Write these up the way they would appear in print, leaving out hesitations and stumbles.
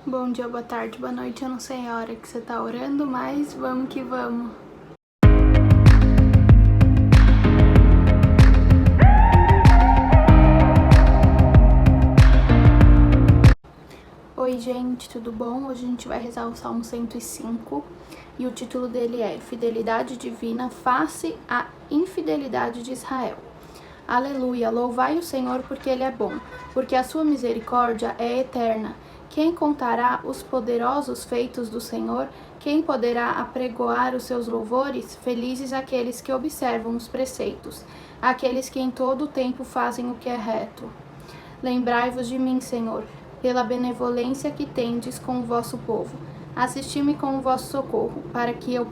Bom dia, boa tarde, boa noite, eu não sei a hora que você tá orando, mas vamos que vamos. Oi gente, tudo bom? Hoje a gente vai rezar o Salmo 105 e o título dele é Fidelidade Divina face à infidelidade de Israel. Aleluia, louvai o Senhor porque Ele é bom, porque a sua misericórdia é eterna. Quem contará os poderosos feitos do Senhor? Quem poderá apregoar os seus louvores? Felizes aqueles que observam os preceitos, aqueles que em todo o tempo fazem o que é reto. Lembrai-vos de mim, Senhor, pela benevolência que tendes com o vosso povo. Assisti-me com o vosso socorro, para que eu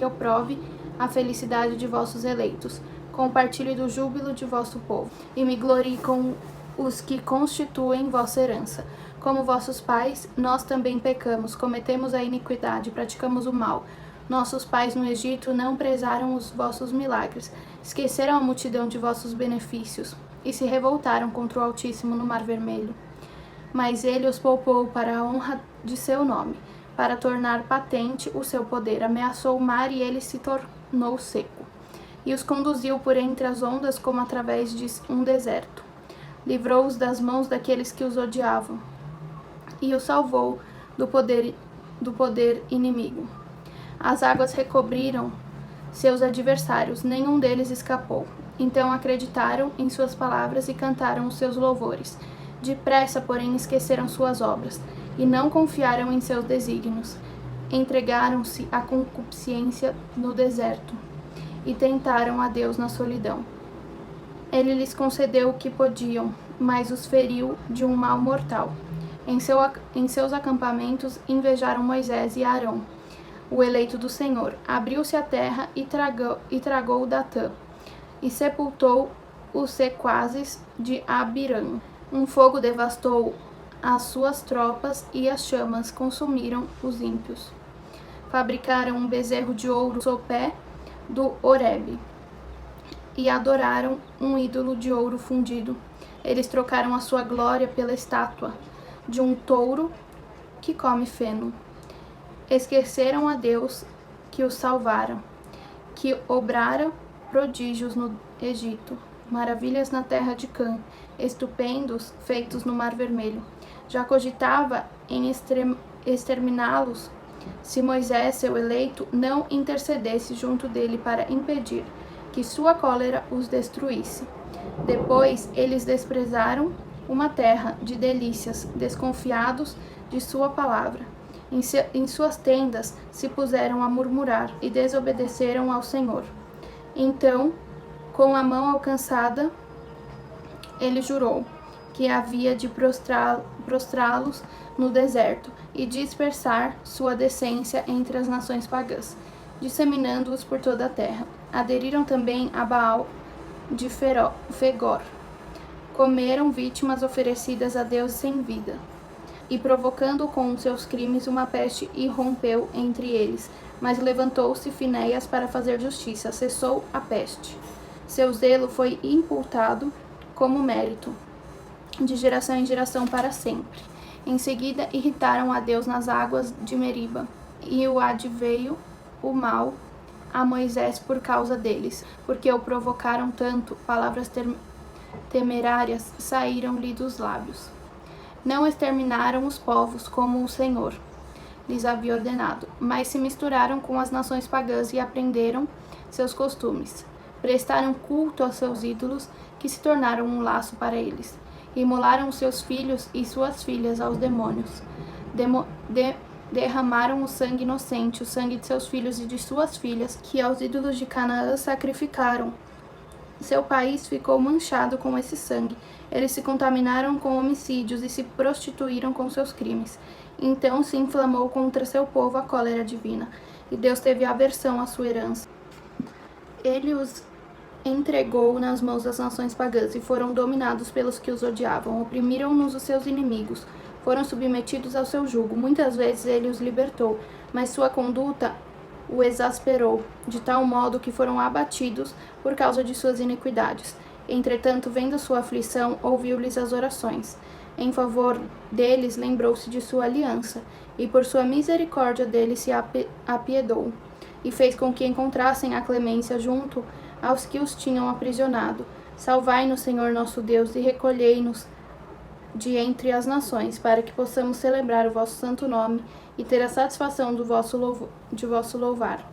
prove a felicidade de vossos eleitos. Compartilhe do júbilo de vosso povo, e me glorie com os que constituem vossa herança. Como vossos pais, nós também pecamos, cometemos a iniquidade, praticamos o mal. Nossos pais no Egito não prezaram os vossos milagres, esqueceram a multidão de vossos benefícios, e se revoltaram contra o Altíssimo no Mar Vermelho. Mas ele os poupou para a honra de seu nome, para tornar patente o seu poder. Ameaçou o mar e ele se tornou seco, e os conduziu por entre as ondas como através de um deserto. Livrou-os das mãos daqueles que os odiavam, e os salvou do poder inimigo. As águas recobriram seus adversários, nenhum deles escapou. Então acreditaram em suas palavras e cantaram os seus louvores. Depressa, porém, esqueceram suas obras, e não confiaram em seus desígnios. Entregaram-se à concupiscência no deserto, e tentaram a Deus na solidão. Ele lhes concedeu o que podiam, mas os feriu de um mal mortal. Em seus acampamentos invejaram Moisés e Arão, o eleito do Senhor. Abriu-se a terra e tragou Datã, e sepultou os sequazes de Abirã. Um fogo devastou as suas tropas, e as chamas consumiram os ímpios. Fabricaram um bezerro de ouro sopé do Horebe, e adoraram um ídolo de ouro fundido. Eles trocaram a sua glória pela estátua de um touro que come feno. Esqueceram a Deus que os salvara, que obrara prodígios no Egito, maravilhas na terra de Cã, estupendos feitos no Mar Vermelho. Já cogitava em exterminá-los, se Moisés, seu eleito, não intercedesse junto dele para impedir que sua cólera os destruísse. Depois eles desprezaram uma terra de delícias, desconfiados de sua palavra. Em suas tendas se puseram a murmurar e desobedeceram ao Senhor. Então, com a mão alcançada, ele jurou que havia de prostrá-los no deserto e dispersar sua descendência entre as nações pagãs, disseminando-os por toda a terra. Aderiram também a Baal de Fegor. Comeram vítimas oferecidas a Deus sem vida. E provocando com seus crimes uma peste irrompeu entre eles. Mas levantou-se Finéias para fazer justiça, cessou a peste. Seu zelo foi imputado como mérito, de geração em geração para sempre. Em seguida irritaram a Deus nas águas de Meriba, e o adveio o mal a Moisés por causa deles, porque o provocaram tanto, palavras temerárias saíram-lhe dos lábios. Não exterminaram os povos como o Senhor lhes havia ordenado, mas se misturaram com as nações pagãs e aprenderam seus costumes. Prestaram culto a seus ídolos, que se tornaram um laço para eles. Imolaram seus filhos e suas filhas aos demônios. Derramaram o sangue inocente, o sangue de seus filhos e de suas filhas, que aos ídolos de Canaã sacrificaram. Seu país ficou manchado com esse sangue. Eles se contaminaram com homicídios e se prostituíram com seus crimes. Então se inflamou contra seu povo a cólera divina, e Deus teve aversão à sua herança. Ele os entregou nas mãos das nações pagãs, e foram dominados pelos que os odiavam. Oprimiram-nos os seus inimigos, foram submetidos ao seu jugo. Muitas vezes ele os libertou, mas sua conduta o exasperou, de tal modo que foram abatidos por causa de suas iniquidades. Entretanto, vendo sua aflição, ouviu-lhes as orações. Em favor deles lembrou-se de sua aliança, e por sua misericórdia deles se apiedou, e fez com que encontrassem a clemência junto aos que os tinham aprisionado. Salvai-nos, Senhor nosso Deus, e recolhei-nos de entre as nações, para que possamos celebrar o vosso santo nome e ter a satisfação de vosso louvar.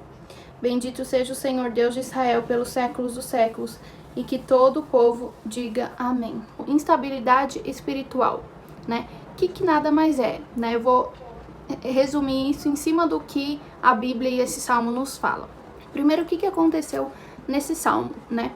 Bendito seja o Senhor Deus de Israel pelos séculos dos séculos, e que todo o povo diga amém. Instabilidade espiritual, né? Que nada mais é, né? Eu vou resumir isso em cima do que a Bíblia e esse salmo nos falam. Primeiro, o que aconteceu nesse salmo, né?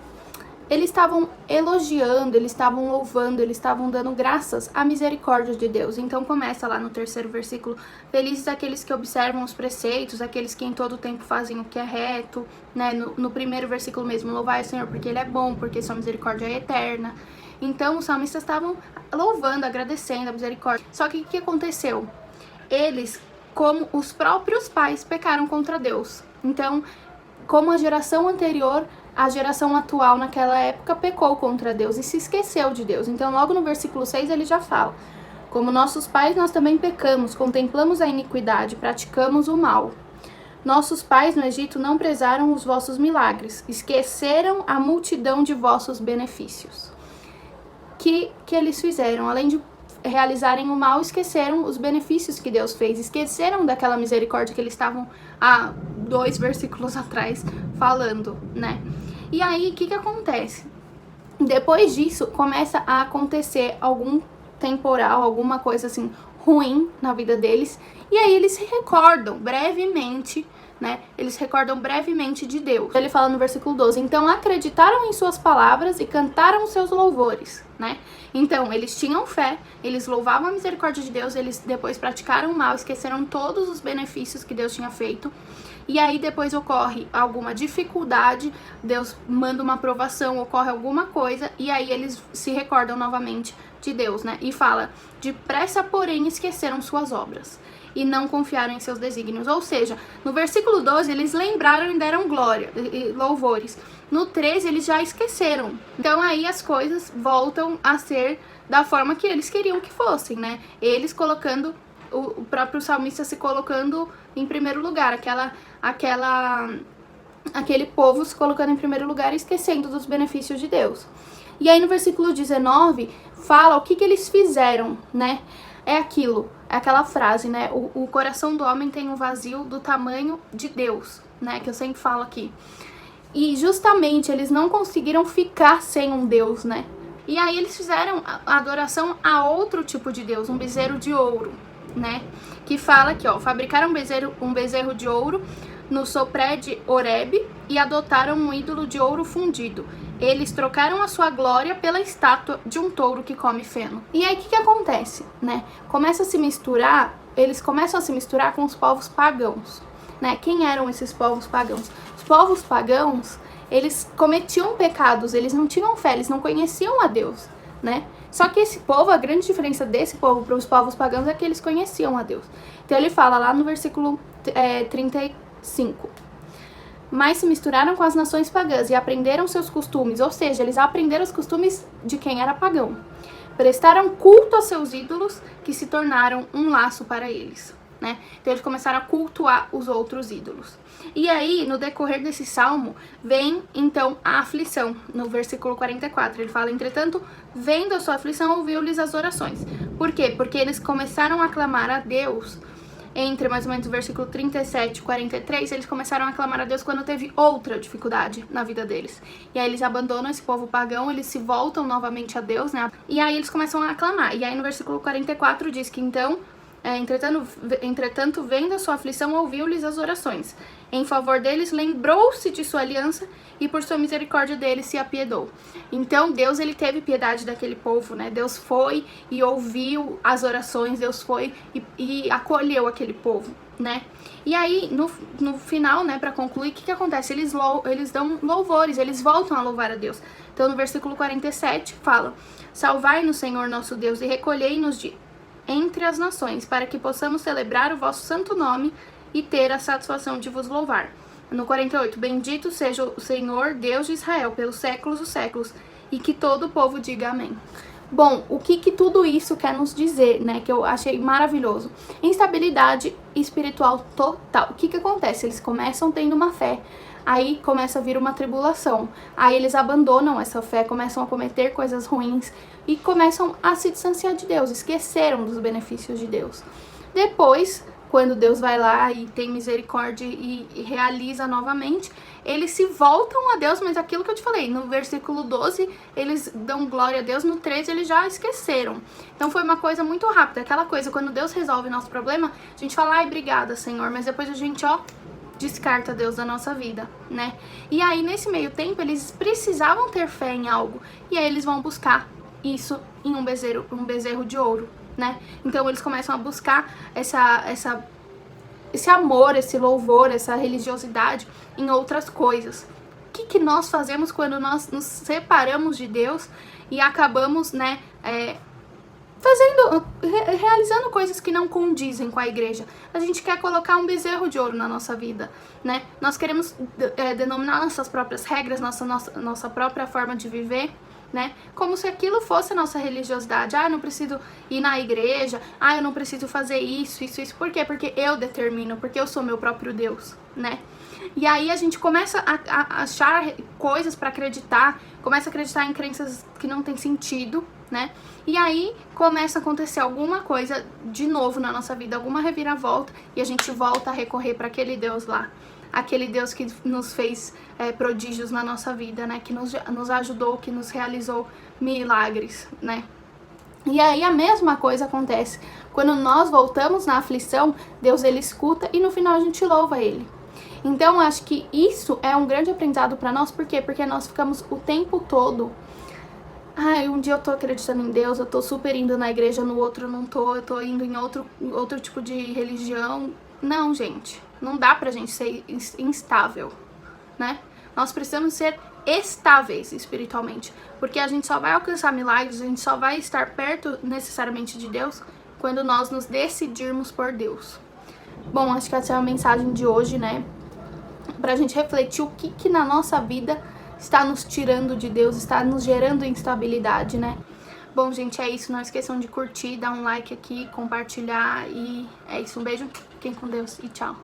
Eles estavam elogiando, eles estavam louvando, eles estavam dando graças à misericórdia de Deus. Então começa lá no 3º versículo: felizes aqueles que observam os preceitos, aqueles que em todo tempo fazem o que é reto, né? No 1º versículo mesmo: louvai o Senhor porque Ele é bom, porque sua misericórdia é eterna. Então os salmistas estavam louvando, agradecendo a misericórdia. Só que o que aconteceu? Eles, como os próprios pais, pecaram contra Deus. Então, como a geração anterior, a geração atual naquela época pecou contra Deus e se esqueceu de Deus. Então logo no versículo 6 ele já fala: como nossos pais nós também pecamos, contemplamos a iniquidade, praticamos o mal. Nossos pais no Egito não prezaram os vossos milagres, esqueceram a multidão de vossos benefícios. Que eles fizeram? Além de realizarem o mal, esqueceram os benefícios que Deus fez, esqueceram daquela misericórdia que eles estavam há 2 versículos atrás falando, né? E aí, o que acontece? Depois disso, começa a acontecer algum temporal, alguma coisa assim ruim na vida deles, e aí eles se recordam brevemente, né? Eles recordam brevemente de Deus. Ele fala no versículo 12: então acreditaram em suas palavras e cantaram seus louvores, né? Então eles tinham fé, eles louvavam a misericórdia de Deus, eles depois praticaram o mal, esqueceram todos os benefícios que Deus tinha feito. E aí depois ocorre alguma dificuldade, Deus manda uma provação, ocorre alguma coisa, e aí eles se recordam novamente de Deus, né? E fala: depressa, porém, esqueceram suas obras e não confiaram em seus desígnios. Ou seja, no versículo 12 eles lembraram e deram glória e louvores. No 13 eles já esqueceram. Então aí as coisas voltam a ser da forma que eles queriam que fossem, né? Eles colocando, o próprio salmista se colocando em primeiro lugar, aquele povo se colocando em primeiro lugar e esquecendo dos benefícios de Deus. E aí no versículo 19 fala o que eles fizeram, né? É aquela frase, né? O coração do homem tem um vazio do tamanho de Deus, né? Que eu sempre falo aqui. E justamente eles não conseguiram ficar sem um Deus, né? E aí eles fizeram a adoração a outro tipo de Deus, um bezerro de ouro, né? Que fala aqui, ó: fabricaram um bezerro de ouro no sopré de Horebe e adotaram um ídolo de ouro fundido. Eles trocaram a sua glória pela estátua de um touro que come feno. E aí o que acontece, né? Eles começam a se misturar com os povos pagãos, né? Quem eram esses povos pagãos? Os povos pagãos, eles cometiam pecados, eles não tinham fé, eles não conheciam a Deus, né? Só que esse povo, a grande diferença desse povo para os povos pagãos é que eles conheciam a Deus. Então ele fala lá no versículo 35: mas se misturaram com as nações pagãs e aprenderam seus costumes, ou seja, eles aprenderam os costumes de quem era pagão. Prestaram culto a seus ídolos, que se tornaram um laço para eles, né? Então eles começaram a cultuar os outros ídolos. E aí, no decorrer desse salmo, vem então a aflição. No versículo 44, ele fala: entretanto, vendo a sua aflição, ouviu-lhes as orações. Por quê? Porque eles começaram a clamar a Deus. Entre mais ou menos o versículo 37 e 43, eles começaram a clamar a Deus quando teve outra dificuldade na vida deles. E aí eles abandonam esse povo pagão, eles se voltam novamente a Deus, né? E aí eles começam a clamar. E aí no versículo 44 diz que então, entretanto, vendo a sua aflição, ouviu-lhes as orações. Em favor deles, lembrou-se de sua aliança e por sua misericórdia deles se apiedou. Então Deus, ele teve piedade daquele povo, né? Deus foi e ouviu as orações, Deus foi e acolheu aquele povo, né? E aí, no final, né, para concluir, o que acontece? Eles dão louvores, eles voltam a louvar a Deus. Então no versículo 47 fala: salvai-nos, Senhor nosso Deus, e recolhei-nos de entre as nações, para que possamos celebrar o vosso santo nome e ter a satisfação de vos louvar. No 48, bendito seja o Senhor Deus de Israel pelos séculos dos séculos, e que todo o povo diga amém. Bom, o que tudo isso quer nos dizer, né? Que eu achei maravilhoso. Instabilidade espiritual total. O que acontece? Eles começam tendo uma fé, aí começa a vir uma tribulação, aí eles abandonam essa fé, começam a cometer coisas ruins e começam a se distanciar de Deus, esqueceram dos benefícios de Deus. Depois, quando Deus vai lá e tem misericórdia e realiza novamente, eles se voltam a Deus, mas aquilo que eu te falei, no versículo 12, eles dão glória a Deus, no 13 eles já esqueceram. Então foi uma coisa muito rápida, aquela coisa, quando Deus resolve nosso problema, a gente fala, ai, obrigada, Senhor, mas depois a gente, descarta Deus da nossa vida, né? E aí, nesse meio tempo, eles precisavam ter fé em algo, e aí eles vão buscar isso em um bezerro de ouro, né? Então eles começam a buscar esse amor, esse louvor, essa religiosidade em outras coisas. O que nós fazemos quando nós nos separamos de Deus e acabamos, né, realizando coisas que não condizem com a igreja? A gente quer colocar um bezerro de ouro na nossa vida, né? Nós queremos denominar nossas próprias regras, nossa própria forma de viver, né? Como se aquilo fosse a nossa religiosidade. Ah, eu não preciso ir na igreja. Ah, eu não preciso fazer isso. Por quê? Porque eu determino, porque eu sou meu próprio Deus, né? E aí a gente começa a achar coisas para acreditar, começa a acreditar em crenças que não tem sentido, né? E aí começa a acontecer alguma coisa de novo na nossa vida, alguma reviravolta, e a gente volta a recorrer para aquele Deus lá. Aquele Deus que nos fez prodígios na nossa vida, né? Que nos ajudou, que nos realizou milagres, né? E aí a mesma coisa acontece. Quando nós voltamos na aflição, Deus, ele escuta e no final a gente louva ele. Então, acho que isso é um grande aprendizado para nós. Por quê? Porque nós ficamos o tempo todo... Ai, um dia eu tô acreditando em Deus, eu tô super indo na igreja, no outro eu não tô, eu tô indo em outro tipo de religião. Não, gente, não dá pra gente ser instável, né? Nós precisamos ser estáveis espiritualmente, porque a gente só vai alcançar milagres, a gente só vai estar perto necessariamente de Deus quando nós nos decidirmos por Deus. Bom, acho que essa é a mensagem de hoje, né? Pra gente refletir o que na nossa vida está nos tirando de Deus, está nos gerando instabilidade, né? Bom, gente, é isso. Não esqueçam de curtir, dar um like aqui, compartilhar. E é isso. Um beijo, fiquem com Deus e tchau.